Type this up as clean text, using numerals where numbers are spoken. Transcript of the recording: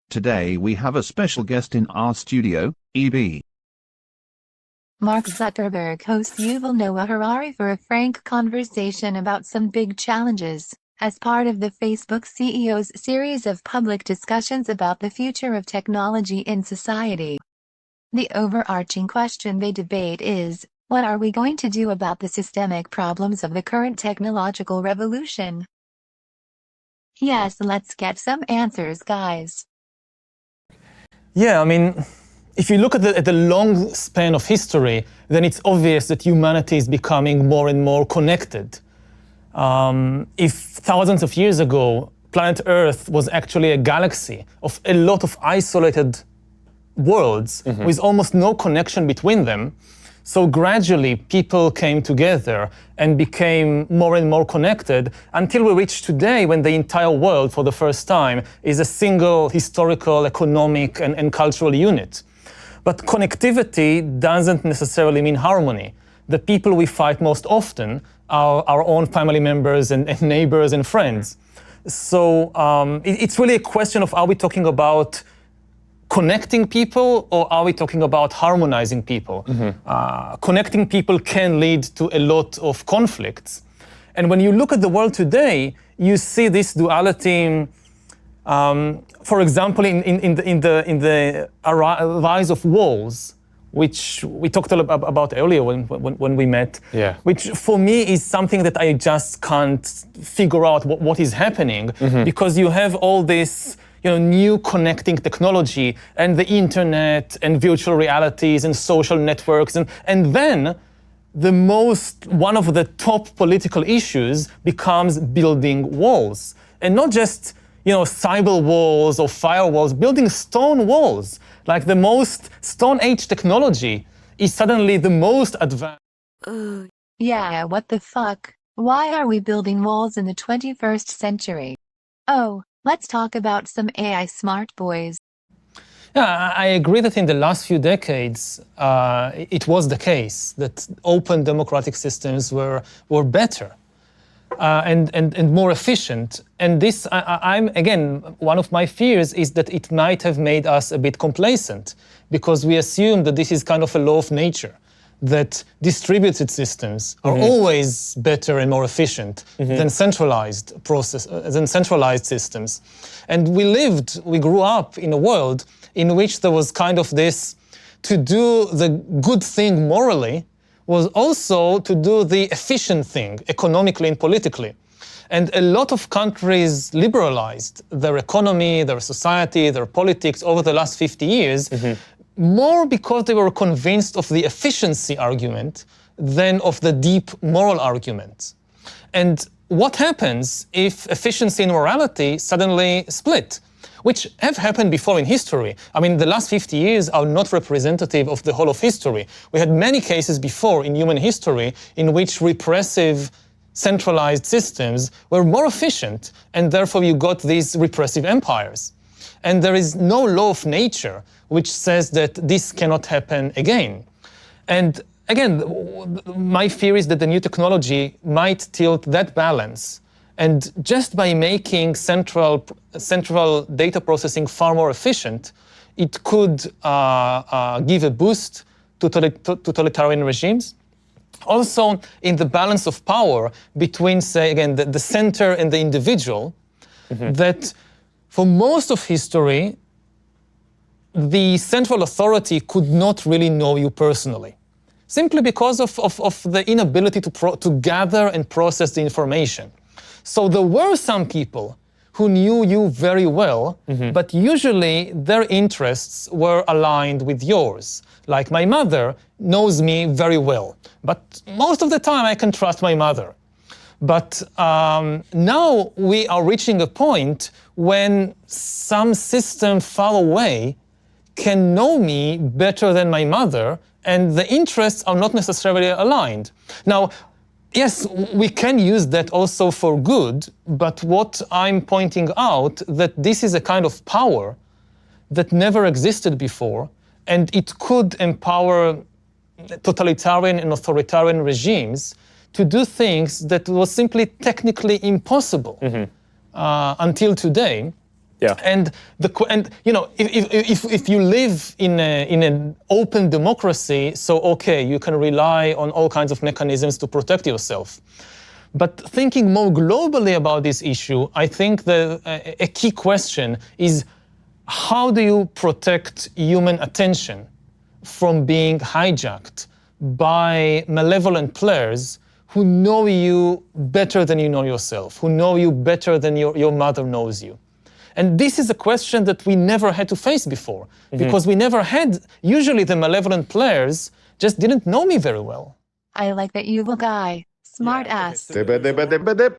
Today we have a special guest in our studio, EBi. Mark Zuckerberg hosts Yuval Noah Harari for a frank conversation about some big challenges, as part of the Facebook CEO's series of public discussions about the future of technology in society. The overarching question they debate is, what are we going to do about the systemic problems of the current technological revolution? Yes, let's get some answers, guys. Yeah, I mean, if you look at the long span of history, then it's obvious that humanity is becoming more and more connected. If thousands of years ago, planet Earth was actually a galaxy of a lot of isolated worlds with almost no connection between them, so gradually people came together and became more and more connected until we reach today when the entire world for the first time is a single historical, economic and cultural unit. But connectivity doesn't necessarily mean harmony. The people we fight most often are our own family members and neighbors and friends. So it's really a question of, are we talking about connecting people or are we talking about harmonizing people? Connecting people can lead to a lot of conflicts. And when you look at the world today, you see this duality, for example, in the rise of walls, which we talked about earlier when we met, which for me is something that I just can't figure out what is happening, because you have all this new connecting technology and the internet and virtual realities and social networks. And then one of the top political issues becomes building walls. And not just cyber walls or firewalls, building stone walls. Like the most Stone Age technology is suddenly the most advanced. Yeah, what the fuck? Why are we building walls in the 21st century? Oh, let's talk about some AI smart boys. Yeah, I agree that in the last few decades, it was the case that open democratic systems were better and more efficient. And this, again, one of my fears is that it might have made us a bit complacent, because we assume that this is kind of a law of nature, that distributed systems are always better and more efficient than centralized systems. And we grew up in a world in which there was kind of this, to do the good thing morally was also to do the efficient thing economically and politically. And a lot of countries liberalized their economy, their society, their politics over the last 50 years, more because they were convinced of the efficiency argument than of the deep moral argument. And what happens if efficiency and morality suddenly split? Which have happened before in history. I mean, the last 50 years are not representative of the whole of history. We had many cases before in human history in which repressive, centralized systems were more efficient, and therefore you got these repressive empires. And there is no law of nature which says that this cannot happen again. And again, my fear is that the new technology might tilt that balance. And just by making central data processing far more efficient, it could give a boost to totalitarian regimes. Also, in the balance of power between, say, again, the center and the individual, that for most of history, the central authority could not really know you personally, simply because of the inability to gather and process the information. So there were some people who knew you very well, but usually their interests were aligned with yours. Like my mother knows me very well, but most of the time I can trust my mother. But now we are reaching a point when some system far away can know me better than my mother, and the interests are not necessarily aligned. Now, yes, we can use that also for good, but what I'm pointing out, that this is a kind of power that never existed before, and it could empower totalitarian and authoritarian regimes to do things that was simply technically impossible until today. Yeah. And you know, if you live in an open democracy, so okay, you can rely on all kinds of mechanisms to protect yourself. But thinking more globally about this issue, I think a key question is, how do you protect human attention from being hijacked by malevolent players who know you better than you know yourself, who know you better than your mother knows you? And this is a question that we never had to face before, because we never had, usually the malevolent players just didn't know me very well. I like that Yuval guy. Smart ass. Dip.